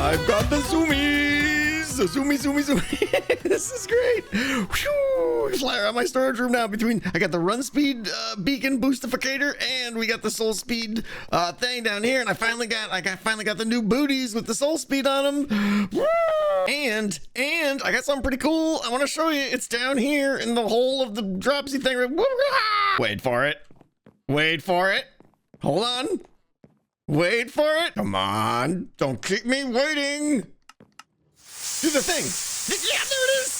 I've got the zoomies. Zoomy. This is great. Whew. Fly around my storage room now. I got the run speed beacon boostificator, and we got the soul speed thing down here. And I finally got the new booties with the soul speed on them. And I got something pretty cool. I want to show you. It's down here in the hole of the dropsy thing. Wait for it. Hold on. Wait for it. Come on. Don't keep me waiting. Do the thing. Yeah, there it is.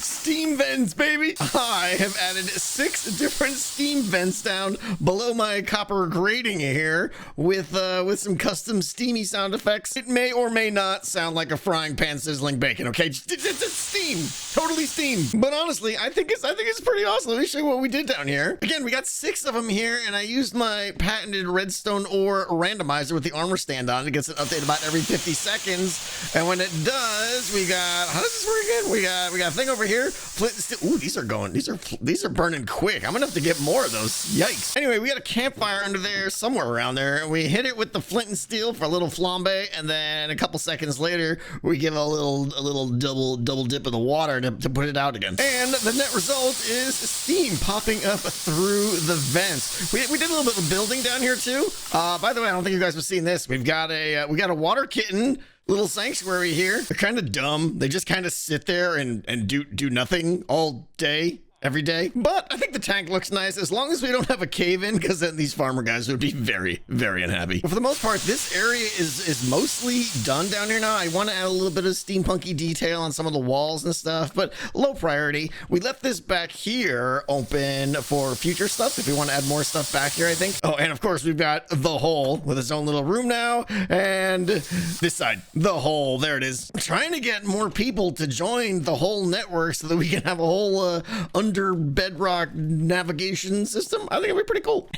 Steam vents, baby. I have added 6 different steam vents down below my copper grating here with some custom steamy sound effects. It may or may not sound like a frying pan sizzling bacon, okay? It's steam. Totally steam. But honestly, I think it's pretty awesome. Let me show you what we did down here. Again, we got 6 of them here, and I used my patented redstone ore randomizer with the armor stand on. It gets an update about every 50 seconds. And when it does, we got, how does this work again? We got a thing over here. Flint and steel. Ooh, these are burning quick. I'm gonna have to get more of those. Yikes. Anyway, we got a campfire under there, somewhere around there. We hit it with the flint and steel for a little flambe, and then a couple seconds later, we give a little double dip of the water to put it out again. And the net result is steam popping up through the vents. We did a little bit of building down here too. By the way, I don't think you guys have seen this. We got a water kitten little sanctuary here. They're kind of dumb. They just kind of sit there and do nothing all day, every day. But I think the tank looks nice as long as we don't have a cave in, because then these farmer guys would be very, very unhappy. But for the most part, this area is mostly done down here now. I want to add a little bit of steampunky detail on some of the walls and stuff, but low priority. We left this back here open for future stuff if we want to add more stuff back here, I think. Oh, and of course we've got the hole with its own little room now, and this side, the hole, there it is. I'm trying to get more people to join the whole network so that we can have a whole under bedrock navigation system. I think it'd be pretty cool.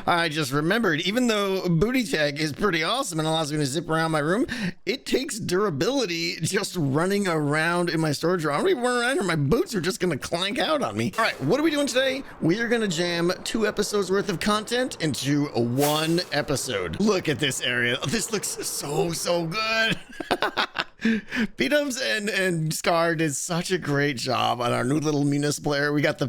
I just remembered, even though booty tag is pretty awesome and allows me to zip around my room, it takes durability just running around in my storage room. I don't even run around here. My boots are just going to clank out on me. All right, what are we doing today? We are going to jam 2 episodes worth of content into 1 episode. Look at this area. This looks so good. Beatums and Scar did such a great job on our new little municipal area. We got the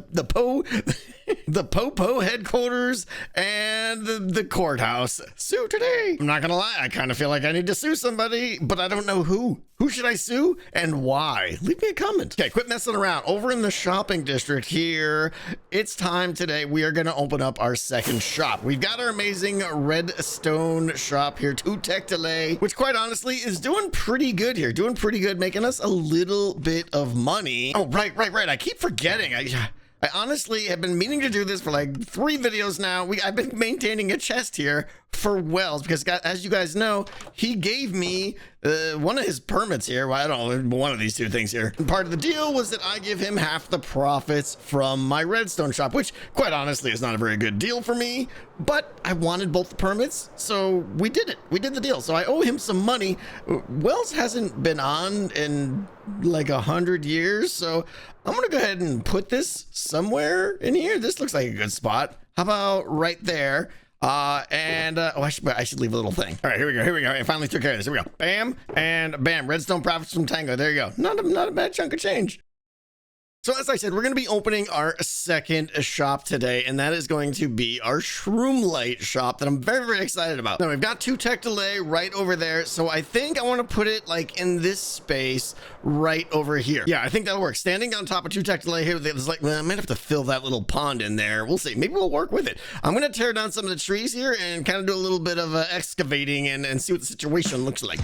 Popo headquarters and the courthouse. Sue today. I'm not gonna lie, I kind of feel like I need to sue somebody, but I don't know who. Who should I sue and why? Leave me a comment. Okay, quit messing around. Over in the shopping district here, it's time today. We are gonna open up our second shop. We've got our amazing redstone shop here, 2 tech delay, which quite honestly is doing pretty good here. Doing pretty good, making us a little bit of money. Oh, right. I keep forgetting. I honestly have been meaning to do this for like 3 videos now. I've been maintaining a chest here for Wells because, as you guys know, he gave me one of his permits here. Well, I don't know, one of these 2 things here. And part of the deal was that I give him half the profits from my redstone shop, which quite honestly is not a very good deal for me, but I wanted both the permits, so we did it. We did the deal. So I owe him some money. Wells hasn't been on in like 100 years, so I'm gonna go ahead and put this somewhere in here. This looks like a good spot. How about right there? Oh, I should leave a little thing. All right, here we go. I finally took care of this. Here we go. Bam and bam. Redstone profits from Tango. There you go. Not a bad chunk of change. So as I said, we're going to be opening our second shop today, and that is going to be our Shroomlight shop that I'm very, very excited about. Now, we've got 2 tech delay right over there, so I think I want to put it like in this space right over here. Yeah, I think that'll work. Standing on top of 2 tech delay here, there's like, well, I might have to fill that little pond in there. We'll see. Maybe we'll work with it. I'm going to tear down some of the trees here and kind of do a little bit of excavating and see what the situation looks like.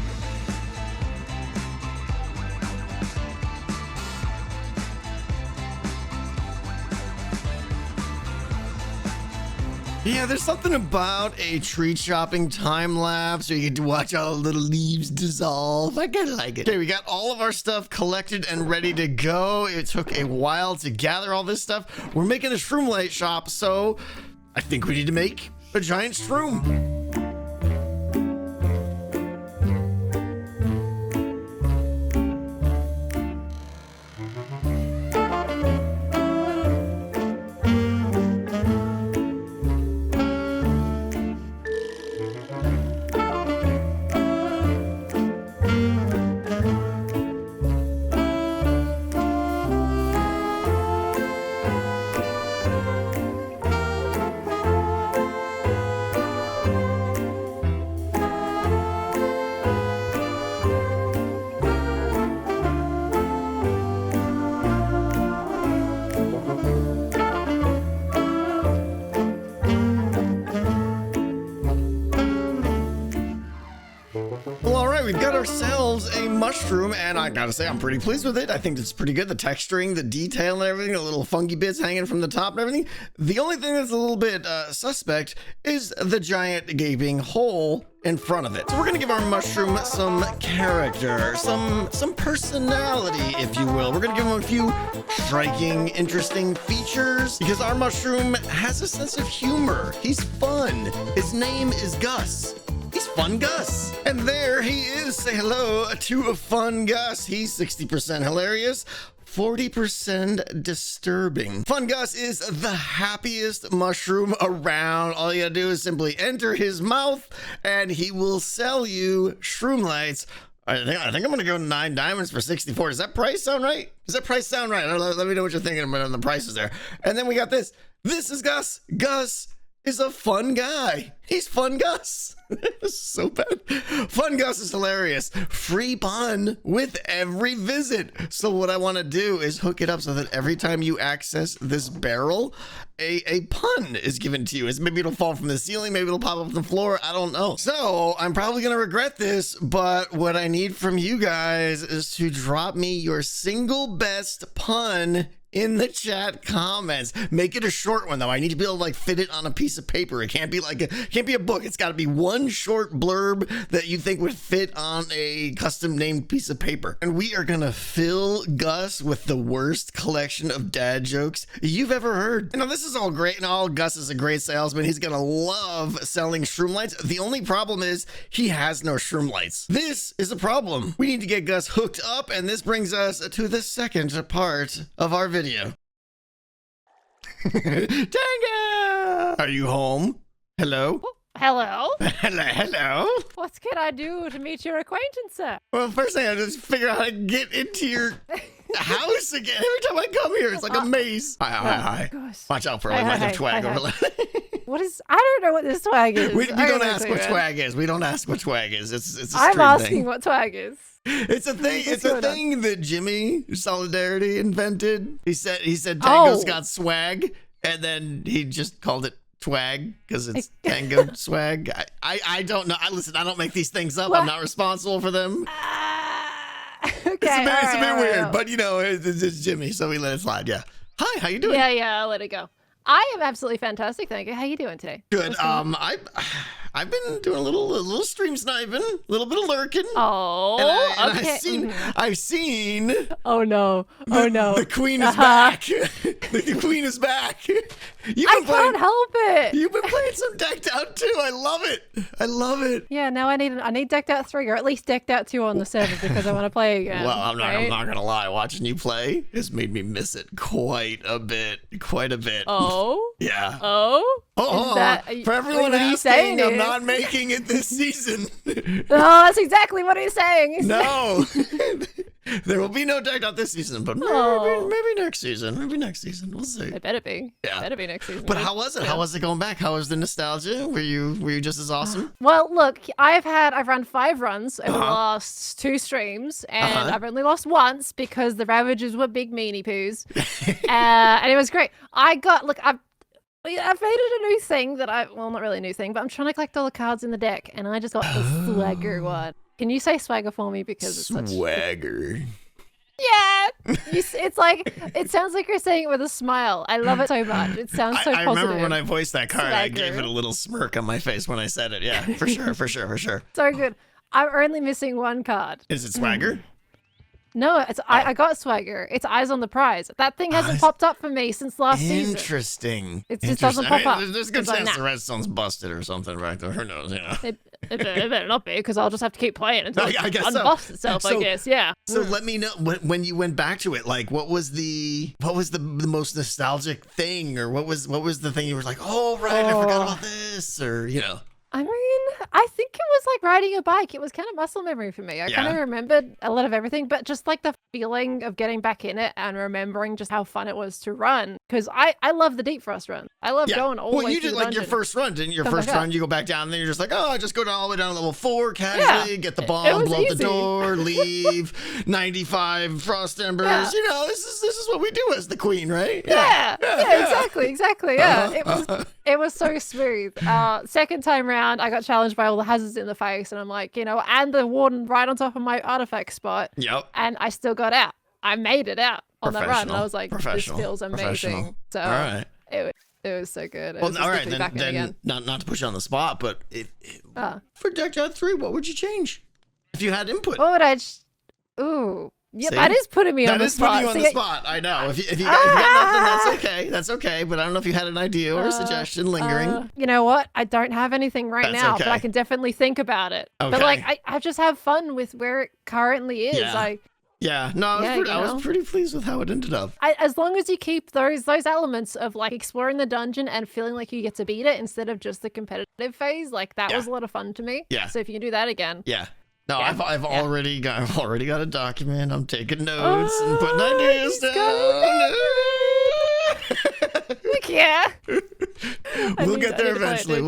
Yeah, there's something about a tree chopping time lapse where you get to watch all the little leaves dissolve. I kind of like it. Okay, we got all of our stuff collected and ready to go. It took a while to gather all this stuff. We're making a Shroomlight shop, so I think we need to make a giant shroom. mushroom, and I gotta say, I'm pretty pleased with it. I think it's pretty good. The texturing, the detail and everything, the little funky bits hanging from the top and everything. The only thing that's a little bit suspect is the giant gaping hole in front of it. So we're gonna give our mushroom some character, some personality, if you will. We're gonna give him a few striking, interesting features because our mushroom has a sense of humor. He's fun. His name is Gus. He's Fun Gus. And there he is. Say hello to Fun Gus. He's 60% hilarious, 40% disturbing. Fun Gus is the happiest mushroom around. All you gotta do is simply enter his mouth and he will sell you Shroomlights. I think I'm gonna go 9 diamonds for 64. Does that price sound right? Does that price sound right? Let me know what you're thinking about the prices there. And then we got this. This is Gus. Gus is a fun guy. He's Fun Gus. This is so bad. Fun Gus is hilarious. Free pun with every visit. So what I want to do is hook it up so that every time you access this barrel, a pun is given to you. Maybe it'll fall from the ceiling, maybe it'll pop up from the floor, I don't know. So I'm probably gonna regret this, but what I need from you guys is to drop me your single best pun in the chat comments. Make it a short one though. I need to be able to like fit it on a piece of paper. It can't be like can't be a book. It's got to be one short blurb that you think would fit on a custom named piece of paper. And we are gonna fill Gus with the worst collection of dad jokes you've ever heard. You know, this is all great and all. Gus is a great salesman. He's gonna love selling Shroomlights. The only problem is he has no Shroomlights. This is a problem. We need to get Gus hooked up, and this brings us to the second part of our video. Tango! Are you home? Hello? Hello? Hello? What can I do to meet your acquaintance, sir? Well, first thing I just figure out how to get into your house again. Every time I come here, it's like a maze. Hi. Gosh. Watch out for it. I might have twag over there. What is? I don't know what this twag is. We don't ask what twag is. We don't ask what twag is. It's a stream I'm asking thing. what twag is. It's a thing. It's a thing that Jimmy Solidarity invented. He said Tango's got swag, and then he just called it twag because it's Tango swag. I don't know. Listen, I don't make these things up. What? I'm not responsible for them. Okay, it's a bit weird, but you know, it's Jimmy, so we let it slide. Yeah. Hi, how you doing? Yeah, I'll let it go. I am absolutely fantastic, thank you. How you doing today? Good. I've been doing a little stream sniping, a little bit of lurking. Oh, and okay. I've seen. Oh no! Oh no! The queen is back. The queen is back. I can't help it. You've been playing some decked out too. I love it. Yeah. Now I need decked out 3 or at least decked out 2 on the server because I want to play again. Well, I'm not gonna lie. Watching you play has made me miss it quite a bit. Oh. Yeah. Oh. For everyone asking, I'm not making it this season. Oh, that's exactly what he's saying. No. There will be no decked out this season, but maybe next season. We'll see. It better be. Yeah. It better be next season. But how was it? Yeah. How was it going back? How was the nostalgia? Were you just as awesome? Well, look, I've run 5 runs over the last 2 streams, and I've only lost once because the Ravagers were big meanie poos. And it was great. I've made it a new thing well, not really a new thing, but I'm trying to collect all the cards in the deck, and I just got the swagger one. Can you say swagger for me because it's such swagger? Yeah, it's like it sounds like you're saying it with a smile. I love it so much. It sounds so positive. I remember when I voiced that card, swagger. I gave it a little smirk on my face when I said it. Yeah, for sure. So good. I'm only missing 1 card. Is it swagger? No, I got swagger. It's eyes on the prize. That thing hasn't popped up for me since last season. Interesting. It just doesn't pop up. There's a good chance the redstone's busted or something right there. Who knows? You know. It better not be because I'll just have to keep playing until it unbusts itself. I guess. Yeah. So let me know when you went back to it. Like, what was the most nostalgic thing, or what was the thing you were like, oh right, I forgot about this, or you know. I mean, I think it was like riding a bike. It was kind of muscle memory for me. I kind of remembered a lot of everything, but just like the feeling of getting back in it and remembering just how fun it was to run. Because I love the deep frost run. I love going all the way Well, you through did the like dungeon. your first run, didn't you? Your Something first like run, that. you go back down, and then you're just like, oh, I just go all the way down to level 4 casually, get the bomb, was blow up the easy. door, leave, 95 frost embers. Yeah. You know, this is what we do as the queen, right? Yeah, exactly. Yeah, it was so smooth. Second time round, I got challenged by all the hazards in the face, and I'm like, and the warden right on top of my artifact spot. Yep. And I still got out. I made it out on that run, and I was like, this feels amazing. So all right. it was so good. It Well, was just all good right, to be back in then again. not to push you on the spot, but for Decked Out 3, what would you change if you had input? What would I? Ooh. Yeah, See? that is putting me on the spot. That is putting you on the spot. I know. If you got nothing, that's okay. That's okay. But I don't know if you had an idea or a suggestion lingering. You know what? I don't have anything right That's now, okay. but I can definitely think about it. Okay. But like, I just have fun with where it currently is. Yeah. No, I was pretty pleased with how it ended up. As long as you keep those elements of like exploring the dungeon and feeling like you get to beat it instead of just the competitive phase, like that was a lot of fun to me. Yeah. So if you can do that again. Yeah. No, I've already got a document. I'm taking notes and putting ideas down. Yeah. We'll get there eventually.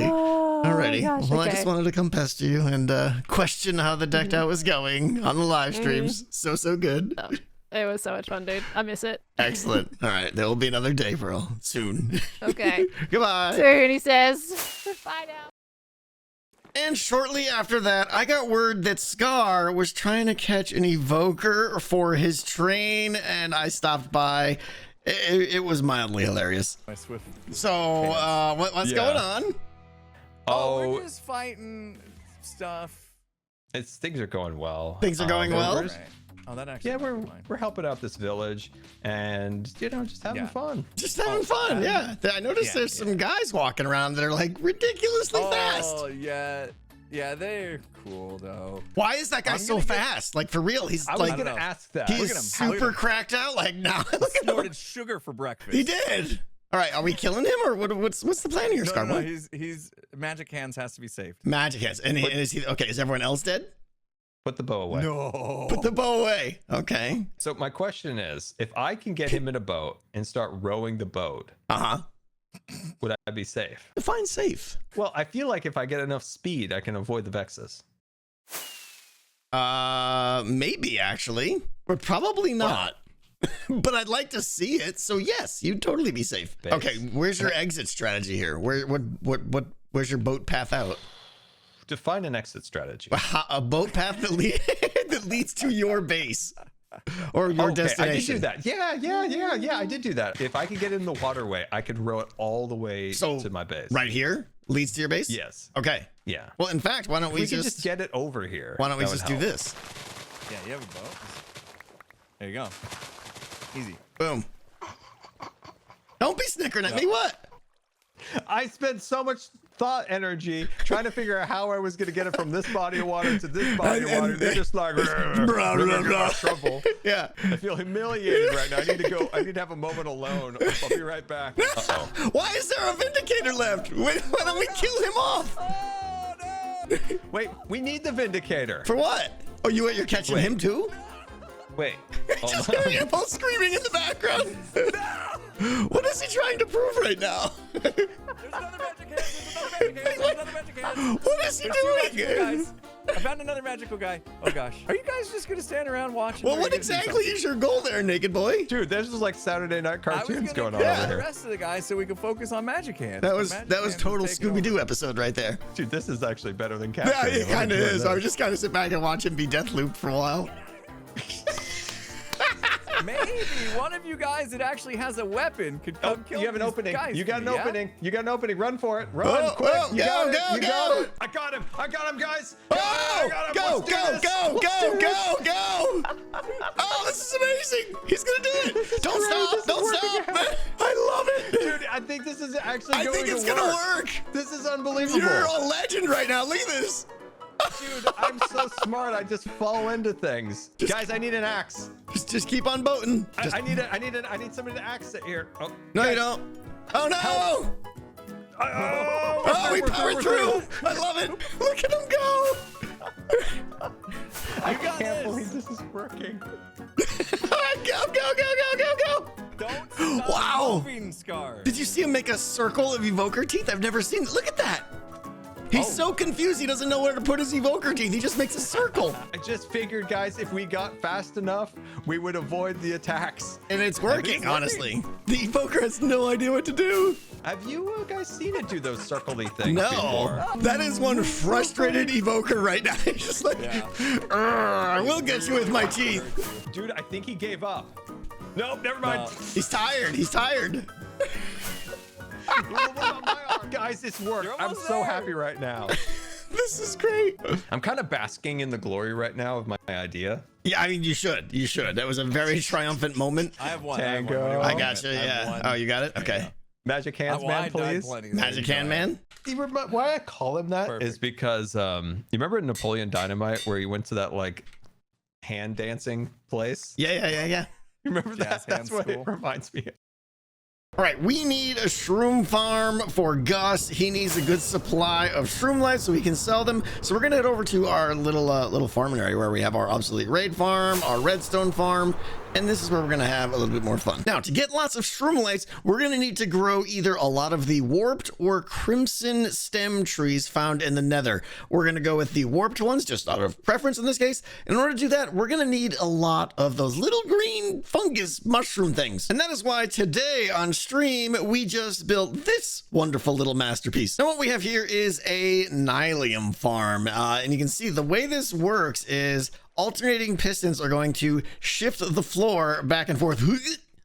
Alrighty. Gosh, Well, okay. I just wanted to come pester you and question how the Decked Out was going on the live streams. So good. Oh, it was so much fun, dude. I miss it. Excellent. All right. There will be another day, Pearl, soon. Okay. Goodbye. Soon, he says. Bye now. And shortly after that, I got word that Scar was trying to catch an evoker for his train, and I stopped by. It was mildly hilarious. My swift. So, what's going on? We're just fighting stuff. Things are going well. Things are going well? Right. Oh, that actually. Yeah, we're helping out this village, and just having fun. Just having fun, yeah. I noticed there's some guys walking around that are like ridiculously fast. Oh yeah, they're cool though. Why is that guy so fast? Like for real, he's I was gonna ask that. He's super cracked out. Like now, Snorted sugar for breakfast. He did. All right, are we killing him or what's the plan here, Scar? No, he's magic hands has to be saved. Magic hands, and is he okay? Is everyone else dead? Put the bow away. No. Put the bow away. Okay. So my question is, if I can get him in a boat and start rowing the boat, would I be safe? Define safe. Well, I feel like if I get enough speed, I can avoid the Vexes. Maybe actually, but probably not. But I'd like to see it. So yes, you'd totally be safe. Base. Okay, where's your exit strategy here? Where's your boat path out? Define an exit strategy. A boat path that leads to your base or your destination. I did do that. Yeah. I did do that. If I could get in the waterway, I could row it all the way to my base. Right here leads to your base? Yes. Okay. Yeah. Well, in fact, why don't we just get it over here? Why don't we just do this? Yeah, you have a boat. There you go. Easy. Boom. Don't be snickering at me. What? I spent so much energy trying to figure out how I was going to get it from this body of water to this body of water. They're just like, trouble. Yeah. I feel humiliated right now. I need to have a moment alone. I'll be right back. Uh-oh. Why is there a Vindicator left? Why don't we kill him off? Oh no! Wait, we need the Vindicator. For what? Oh, you're catching him too? Wait. Just hearing you both screaming in the background. No! What is he trying to prove right now? There's another magic hand. There's another magic hand. What is he doing? I found another magical guy. Oh gosh. Are you guys just gonna stand around watching? Well, what exactly is your goal there, naked boy? Dude, this is like Saturday night cartoons going on over over the here. rest of the guys so we can focus on magic hands. That was total Scooby-Doo episode right there. Dude, this is actually better than Cat. Yeah, it kind of is. I was just kind of sit back and watch him be Deathloop for a while. Maybe one of you guys that actually has a weapon could come kill you have an these opening. guys You got for an me, opening. You got an opening. Run for it. Run quick. You got it. I got him. I got him, guys. Oh, go. Oh, this is amazing. He's going to do it. Don't stop. I love it. Dude, I think this is actually going to work. I think it's going to work. This is unbelievable. You're a legend right now. Look at this. Dude, I'm so smart. I just fall into things. Guys, I need an axe. Just keep on boating. I need somebody to axe it here. Oh, no, guys. you don't. Oh no! Oh, we powered through. I love it. Look at him go. I got can't this. believe this is working. Go. Don't stop Wow. moving, Scar. Did you see him make a circle of evoker teeth? I've never seen it. Look at that. He's so confused. He doesn't know where to put his evoker teeth. He just makes a circle. I just figured, guys, if we got fast enough, we would avoid the attacks. And it's working, honestly. The evoker has no idea what to do. Have you guys seen it do those circly things No, before? that is one frustrated evoker right now. He's just like, I will get you with my teeth. Dude, I think he gave up. Nope, never mind. He's tired. He's tired. What about my arm? Guys, it's worked. You're I'm almost so there. happy right now. This is great. I'm kind of basking in the glory right now of my idea. Yeah, I mean, you should. You should. That was a very triumphant moment. I have one. Tango. I gotcha. Yeah. Oh, you got it? Okay. Magic Hands Man, please. Magic Hand Man? Why I call him that is Perfect. because you remember Napoleon Dynamite where he went to that like hand dancing place? Yeah. You remember Jazz that? That's hand what it school. reminds me of. All right, we need a shroom farm for Gus. He needs a good supply of Shroomlights so we can sell them. So we're gonna head over to our little farming area where we have our obsolete raid farm, our redstone farm, and this is where we're gonna have a little bit more fun. Now, to get lots of Shroomlights, we're gonna need to grow either a lot of the warped or crimson stem trees found in the nether. We're gonna go with the warped ones, just out of preference in this case. In order to do that, we're gonna need a lot of those little green fungus mushroom things. And that is why today on stream, we just built this wonderful little masterpiece. Now what we have here is a nyum farm. And you can see the way this works is alternating pistons are going to shift the floor back and forth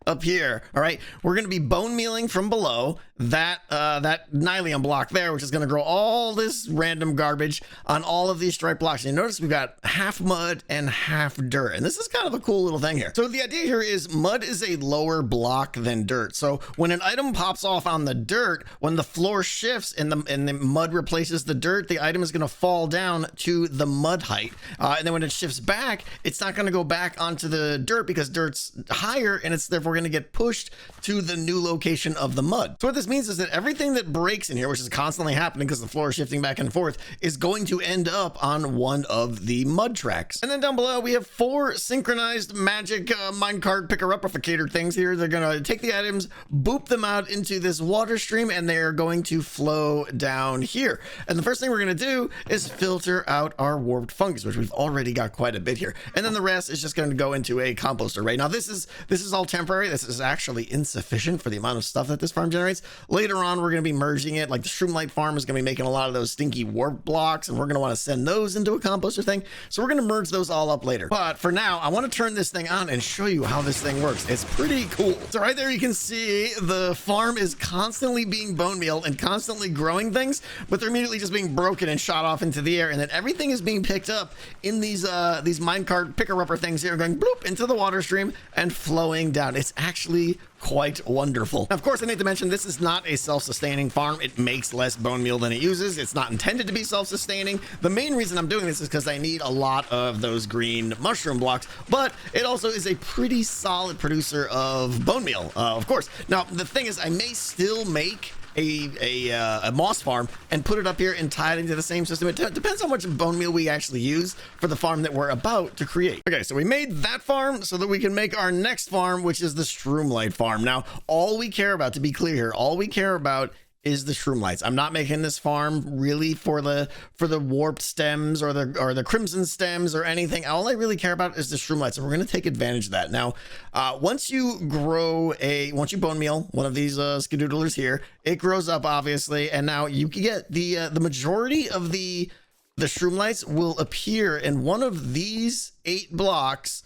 up here. All right, we're going to be bone mealing from below that nyum block there, which is going to grow all this random garbage on all of these striped blocks. And you notice we've got half mud and half dirt, and this is kind of a cool little thing here. So the idea here is mud is a lower block than dirt. So when an item pops off on the dirt, when the floor shifts and the mud replaces the dirt, the item is going to fall down to the mud height, and then when it shifts back, it's not going to go back onto the dirt because dirt's higher, and it's therefore going to get pushed to the new location of the mud. So what this means is that everything that breaks in here, which is constantly happening because the floor is shifting back and forth, is going to end up on one of the mud tracks. And then down below, we have 4 synchronized magic minecart picker-uppificator things here. They're going to take the items, boop them out into this water stream, and they're going to flow down here. And the first thing we're going to do is filter out our warped fungus, which we've already got quite a bit here. And then the rest is just going to go into a composter. Right now, this is all temporary. This is actually insufficient for the amount of stuff that this farm generates. Later on, we're going to be merging it. Like the Shroomlight farm is going to be making a lot of those stinky warp blocks, and we're going to want to send those into a composter thing. So we're going to merge those all up later. But for now, I want to turn this thing on and show you how this thing works. It's pretty cool. So right there, you can see the farm is constantly being bone meal and constantly growing things, but they're immediately just being broken and shot off into the air. And then everything is being picked up in these minecart picker-upper things here, going bloop into the water stream and flowing down. It's actually quite wonderful. Now, of course, I need to mention this is not a self-sustaining farm. It makes less bone meal than it uses. It's not intended to be self-sustaining. The main reason I'm doing this is because I need a lot of those green mushroom blocks, but it also is a pretty solid producer of bone meal, of course. Now, the thing is, I may still make a moss farm and put it up here and tie it into the same system. It depends how much bone meal we actually use for the farm that we're about to create. Okay, so we made that farm so that we can make our next farm, which is the Shroomlight farm. Now, all we care about, to be clear here, all we care about is the Shroomlights. I'm not making this farm really for the warped stems or the crimson stems or anything. All I really care about is the Shroomlights, and we're going to take advantage of that. Now, once you bone meal one of these skadoodlers here, it grows up obviously, and now you can get the majority of the Shroomlights will appear in one of these 8 blocks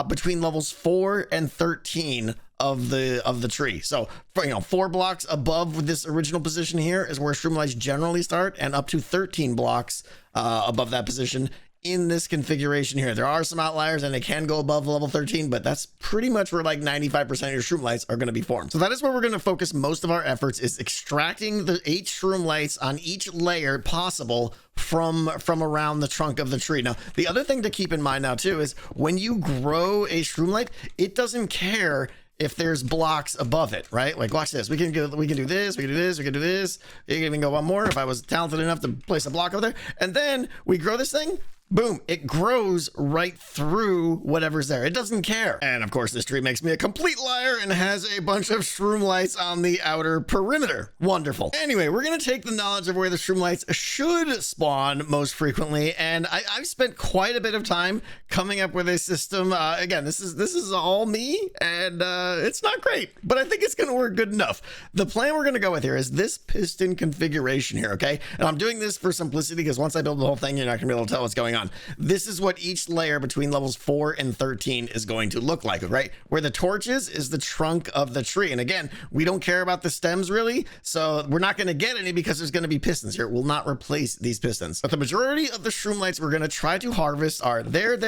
between levels 4 and 13 of the tree. So for 4 blocks above this original position here is where Shroomlights generally start, and up to 13 blocks above that position in this configuration here. There are some outliers and it can go above level 13, but that's pretty much where like 95% of your Shroomlights are going to be formed. So that is where we're going to focus most of our efforts, is extracting the 8 Shroomlights on each layer possible from around the trunk of the tree. Now, the other thing to keep in mind now too is when you grow a Shroomlight, it doesn't care if there's blocks above it, right? Like, watch this. We can do this, we can do this, we can do this. You can even go one more if I was talented enough to place a block over there. And then we grow this thing, boom, it grows right through whatever's there. It doesn't care. And of course, this tree makes me a complete liar and has a bunch of Shroomlights on the outer perimeter. Wonderful. Anyway, we're going to take the knowledge of where the Shroomlights should spawn most frequently, and I've spent quite a bit of time coming up with a system. Again, this is all me, and it's not great, but I think it's going to work good enough. The plan we're going to go with here is this piston configuration here, okay? And I'm doing this for simplicity because once I build the whole thing, you're not going to be able to tell what's going on. This is what each layer between levels 4 and 13 is going to look like, right? Where the torch is the trunk of the tree. And again, we don't care about the stems really, so we're not going to get any because there's going to be pistons here. It will not replace these pistons. But the majority of the Shroomlights we're going to try to harvest are there,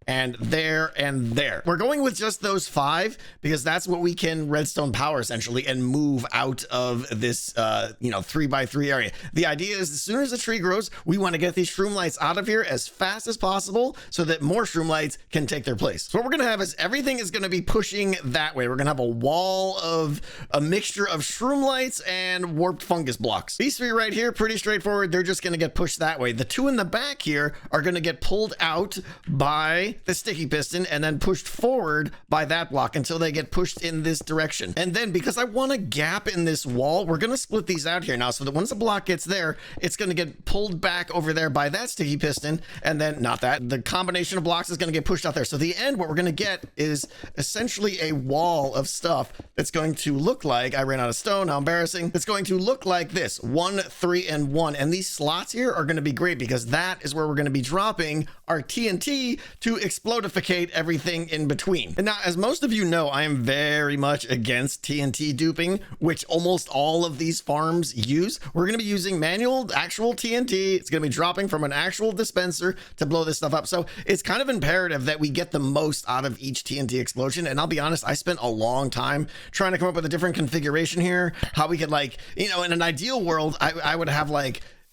and there and there. We're going with just those 5 because that's what we can redstone power essentially and move out of this 3x3 area. The idea is as soon as the tree grows, we want to get these Shroomlights out of here as fast as possible so that more Shroomlights can take their place. So what we're going to have is everything is going to be pushing that way. We're going to have a wall of a mixture of Shroomlights and warped fungus blocks. These 3 right here, pretty straightforward. They're just going to get pushed that way. The 2 in the back here are going to get pulled out by the sticky piston and then pushed forward by that block until they get pushed in this direction. And then because I want a gap in this wall, we're going to split these out here now so that once the block gets there, it's going to get pulled back over there by that sticky piston. And then not that, the combination of blocks is going to get pushed out there. So the end, what we're going to get is essentially a wall of stuff that's going to look like, I ran out of stone, how embarrassing. It's going to look like this, 1, 3, and 1. And these slots here are going to be great because that is where we're going to be dropping our TNT to explodificate everything in between. And now, as most of you know, I am very much against TNT duping, which almost all of these farms use. We're going to be using manual, actual TNT. It's going to be dropping from an actual dispenser to blow this stuff up. So it's kind of imperative that we get the most out of each TNT explosion. And I'll be honest, I spent a long time trying to come up with a different configuration here, how we could in an ideal world, I would have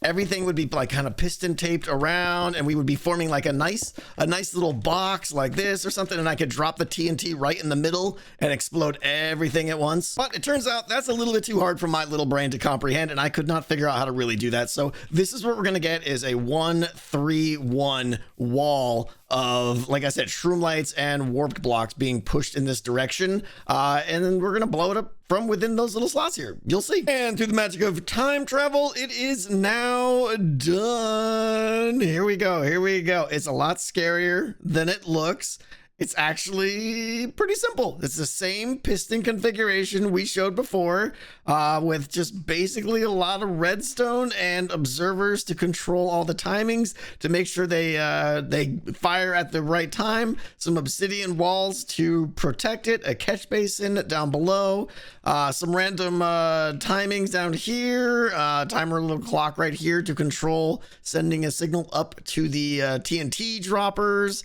everything would be kind of piston taped around and we would be forming a nice little box like this or something, and I could drop the TNT right in the middle and explode everything at once. But it turns out that's a little bit too hard for my little brain to comprehend, and I could not figure out how to really do that. So this is what we're going to get is a 1, 3, 1 wall of, like I said, Shroomlights and warped blocks being pushed in this direction. And then we're going to blow it up from within those little slots here. You'll see. And through the magic of time travel, it is now done. Here we go. It's a lot scarier than it looks. It's actually pretty simple. It's the same piston configuration we showed before, with just basically a lot of redstone and observers to control all the timings to make sure they fire at the right time, some obsidian walls to protect it, a catch basin down below, some random timings down here, timer little clock right here to control sending a signal up to the TNT droppers.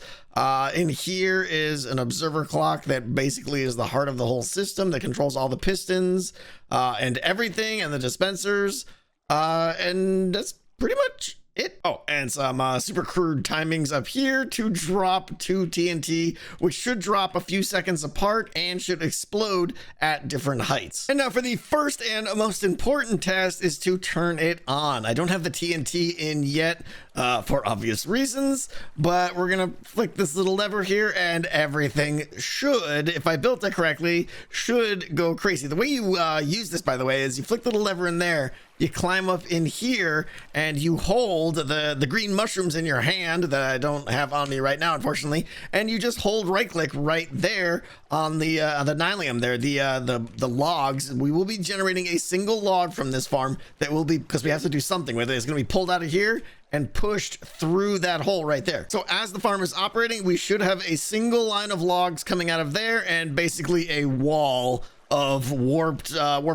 In here is an observer clock that basically is the heart of the whole system that controls all the pistons and everything and the dispensers. And that's pretty much it. Oh, and some super crude timings up here to drop 2 TNT, which should drop a few seconds apart and should explode at different heights. And now for the first and most important test is to turn it on. I don't have the TNT in yet for obvious reasons, but we're gonna flick this little lever here and everything should, if I built it correctly, should go crazy. The way you use this, by the way, is you flick the little lever in there, you climb up in here and you hold the green mushrooms in your hand that I don't have on me right now, unfortunately, and you just hold right click right there on the nyum there, the logs. We will be generating a single log from this farm that will be, because we have to do something with it, it's going to be pulled out of here and pushed through that hole right there. So as the farm is operating, we should have a single line of logs coming out of there and basically a wall of warped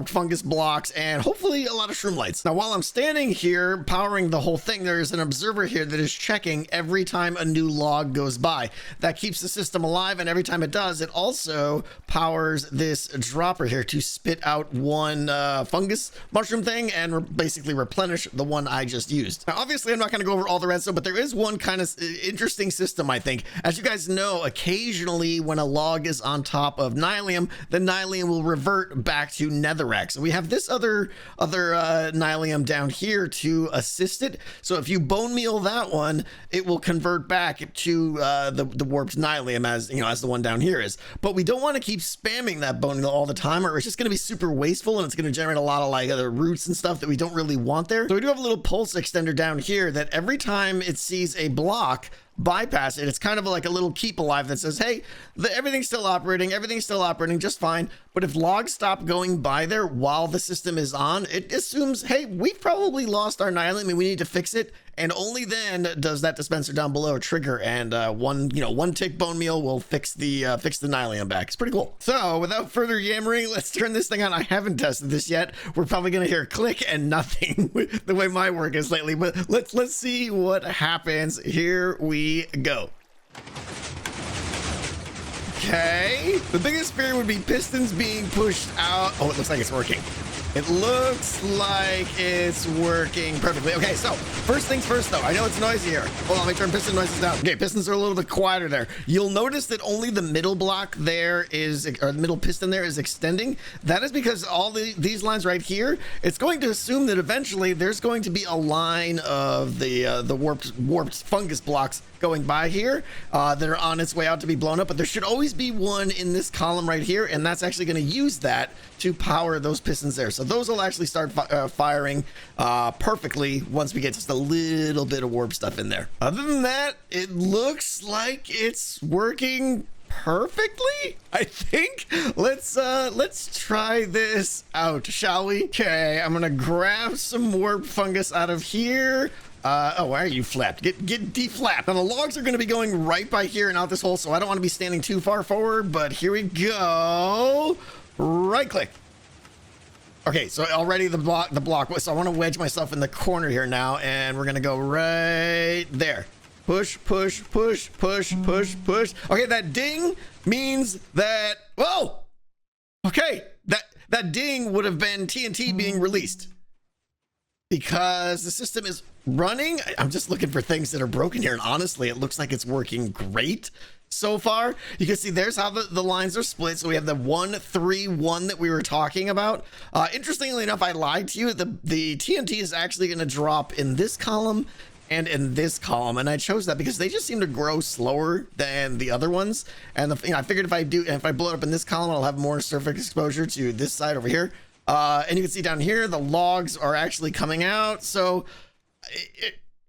fungus blocks and hopefully a lot of Shroomlights. Now, while I'm standing here powering the whole thing, there's an observer here that is checking every time a new log goes by. That keeps the system alive, and every time it does, it also powers this dropper here to spit out one fungus mushroom thing and basically replenish the one I just used. Now, obviously, I'm not going to go over all the redstone, but there is one kind of interesting system, I think. As you guys know, occasionally when a log is on top of nyum, the nyum will will revert back to netherrack. So we have this other nylium down here to assist it. So if you bone meal that one, it will convert back to the warped nylium, as you know, as the one down here is. But we don't want to keep spamming that bone meal all the time, or it's just going to be super wasteful, and it's going to generate a lot of like other roots and stuff that we don't really want there. So we do have a little pulse extender down here that every time it sees a block bypass it, it's kind of like a little keep alive that says, hey, everything's still operating just fine. But if logs stop going by there while the system is on, it assumes, hey, we've probably lost our nylium and we need to fix it. And only then does that dispenser down below trigger, and one tick bone meal will fix the nylium back. It's pretty cool. So without further yammering, let's turn this thing on. I haven't tested this yet. We're probably gonna hear a click and nothing the way my work is lately. But let's see what happens. Here we go. Okay. The biggest fear would be pistons being pushed out. Oh, it looks like it's working. It looks like it's working perfectly. Okay, so first things first though, I know it's noisy here. Hold on, let me turn piston noises down. Okay, pistons are a little bit quieter there. You'll notice that only the middle block there is, or the middle piston there is extending. That is because all these lines right here, it's going to assume that eventually there's going to be a line of the warped fungus blocks going by here that are on its way out to be blown up, but there should always be one in this column right here, and that's actually going to use that to power those pistons there. So those will actually start firing perfectly once we get just a little bit of warp stuff in there. Other than that, it looks like it's working perfectly, I think. Let's try this out, shall we? Okay, I'm gonna grab some warp fungus out of here. Oh, why are you flapped? Get deflapped. Now the logs are going to be going right by here and out this hole, so I don't want to be standing too far forward, but here we go. Right click. Okay, so already the block, so I want to wedge myself in the corner here now, and we're going to go right there. Push, push, push, push, push, push. Okay, that ding means that, whoa! Okay, that ding would have been TNT being released, because the system is running. I'm just looking for things that are broken here, and honestly, it looks like it's working great so far. You can see there's how the lines are split. So we have the 1 3 1 that we were talking about. Interestingly enough, I lied to you. The TNT is actually going to drop in this column and in this column, and I chose that because they just seem to grow slower than the other ones. And I figured if I blow it up in this column, I'll have more surface exposure to this side over here. And you can see down here, the logs are actually coming out. So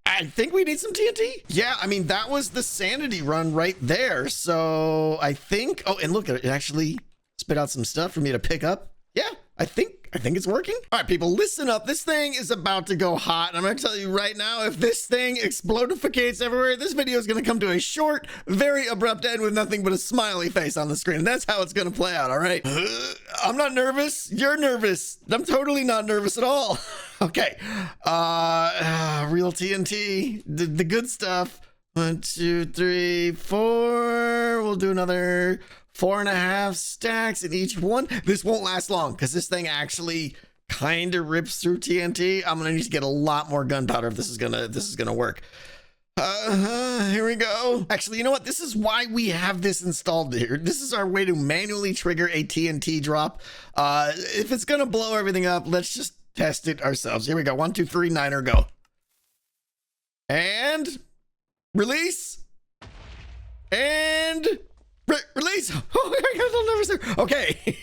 I think we need some TNT. Yeah, I mean, that was the sanity run right there. So I think, oh, and look at it, it actually spit out some stuff for me to pick up. Yeah, I think it's working. All right, people, listen up. This thing is about to go hot. And I'm going to tell you right now, if this thing explodificates everywhere, this video is going to come to a short, very abrupt end with nothing but a smiley face on the screen. That's how it's going to play out, all right? I'm not nervous. You're nervous. I'm totally not nervous at all. Okay. Real TNT, the good stuff. 1 2 3 4. We'll do another 4.5 stacks in each one. This won't last long because this thing actually kind of rips through TNT. I'm gonna need to get a lot more gunpowder if this is gonna work. Here we go. Actually, you know what? This is why we have this installed here. This is our way to manually trigger a TNT drop. If it's gonna blow everything up, let's just test it ourselves. Here we go. 1 2 3 9er go. And release. And release. Oh, I got nervous there. Okay.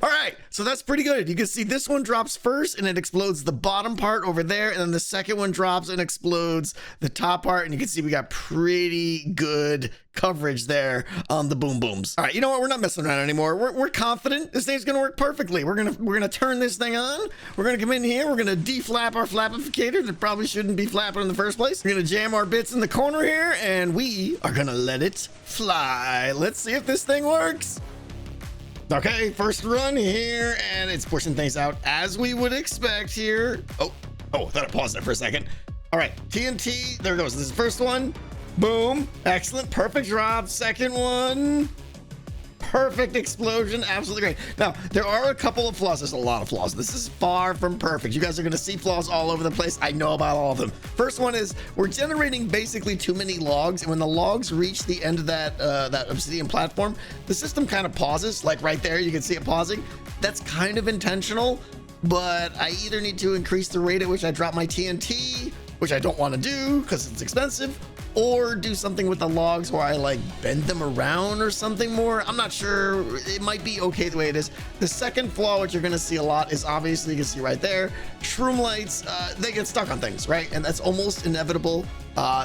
All right. So that's pretty good. You can see this one drops first and it explodes the bottom part over there. And then the second one drops and explodes the top part. And you can see we got pretty good coverage there on the boom booms. All right. You know what? We're not messing around anymore. We're confident this thing's going to work perfectly. We're going to turn this thing on. We're going to come in here. We're going to deflap our flapificator that probably shouldn't be flapping in the first place. We're going to jam our bits in the corner here and we are going to let it fly. Let's see if this thing works. Okay, first run here, and it's pushing things out as we would expect here. Oh, I thought I paused there for a second. All right, TNT, there it goes. This is the first one. Boom, excellent, perfect drop. Second one, perfect explosion, absolutely great. Now, there are a couple of flaws. There's a lot of flaws. This is far from perfect. You guys are gonna see flaws all over the place. I know about all of them. First one is we're generating basically too many logs, and when the logs reach the end of that obsidian platform, the system kind of pauses, like right there, you can see it pausing. That's kind of intentional, but I either need to increase the rate at which I drop my TNT, which I don't want to do because it's expensive, or do something with the logs where I like bend them around or something more. I'm not sure. It might be okay the way it is. The second flaw, which you're going to see a lot, is obviously you can see right there, Shroomlights, they get stuck on things, right? And that's almost inevitable.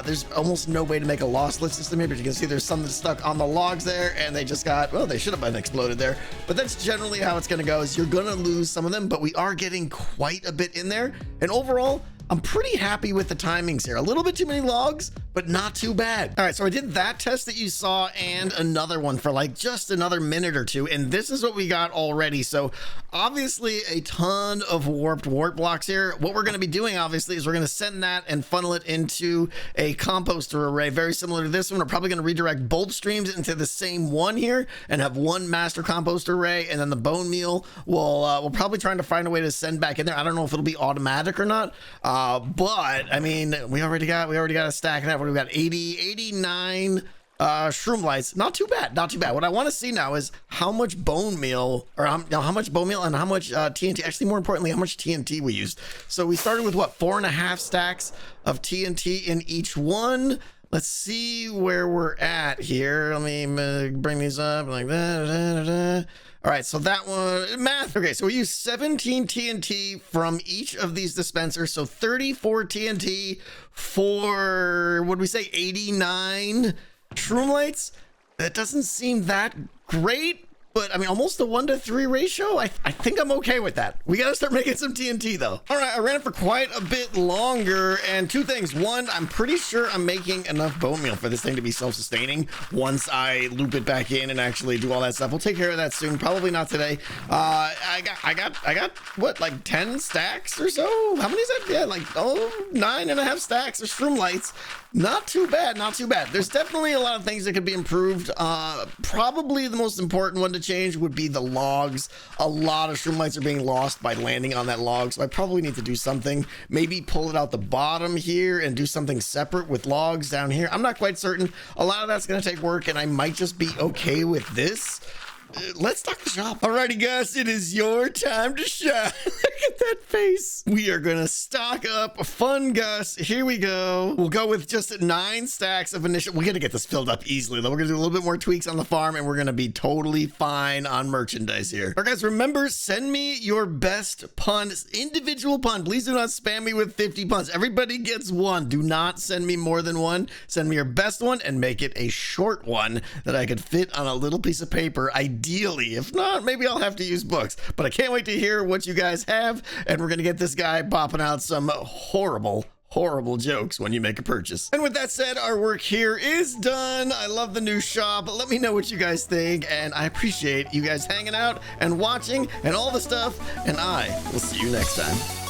There's almost no way to make a lossless system here, but you can see there's some that's stuck on the logs there, and they just got, well, they should have been exploded there. But that's generally how it's going to go, is you're going to lose some of them, but we are getting quite a bit in there. And overall, I'm pretty happy with the timings here. A little bit too many logs, but not too bad. All right, so I did that test that you saw and another one for like just another minute or two, and this is what we got already. So obviously a ton of warped wart blocks here. What we're gonna be doing obviously is we're gonna send that and funnel it into a composter array, very similar to this one. We're probably gonna redirect both streams into the same one here and have one master composter array, and then the bone meal we'll probably trying to find a way to send back in there. I don't know if it'll be automatic or not. But I mean, we already got a stack of that. We've got 89 Shroomlights. Not too bad, not too bad. What I want to see now is how much bone meal, or how much bone meal and how much TNT. Actually, more importantly, how much TNT we used. So we started with what, 4.5 stacks of TNT in each one. Let's see where we're at here. Let me bring these up like that. All right, so that one, math. Okay, so we use 17 TNT from each of these dispensers. So 34 TNT for, what did we say, 89 Shroomlights? That doesn't seem that great, but I mean, almost a 1-to-3 ratio. I think I'm okay with that. We gotta start making some TNT though. All right, I ran it for quite a bit longer, and two things. One, I'm pretty sure I'm making enough bone meal for this thing to be self-sustaining once I loop it back in and actually do all that stuff. We'll take care of that soon. Probably not today. I got what, like 10 stacks or so? How many is that? Yeah, like 9.5 stacks of Shroomlights. Not too bad, not too bad. There's definitely a lot of things that could be improved. Probably the most important one to change would be the logs. A lot of Shroomlights are being lost by landing on that log, so I probably need to do something. Maybe pull it out the bottom here and do something separate with logs down here. I'm not quite certain. A lot of that's going to take work, and I might just be okay with this. Let's stock the shop. Alrighty, guys, it is your time to shine. Look at that face. We are gonna stock up Fun Gus. Here we go. We'll go with just 9 stacks of initial. We're gonna get this filled up easily, though. We're gonna do a little bit more tweaks on the farm, and we're gonna be totally fine on merchandise here. All right, guys, remember, send me your best pun, individual pun. Please do not spam me with 50 puns. Everybody gets one. Do not send me more than one. Send me your best one and make it a short one that I could fit on a little piece of paper. Ideally, if not, maybe I'll have to use books, but I can't wait to hear what you guys have, and we're gonna get this guy popping out some horrible jokes when you make a purchase. And with that said, our work here is done. I love the new shop. Let me know what you guys think, and I appreciate you guys hanging out and watching and all the stuff, and I will see you next time.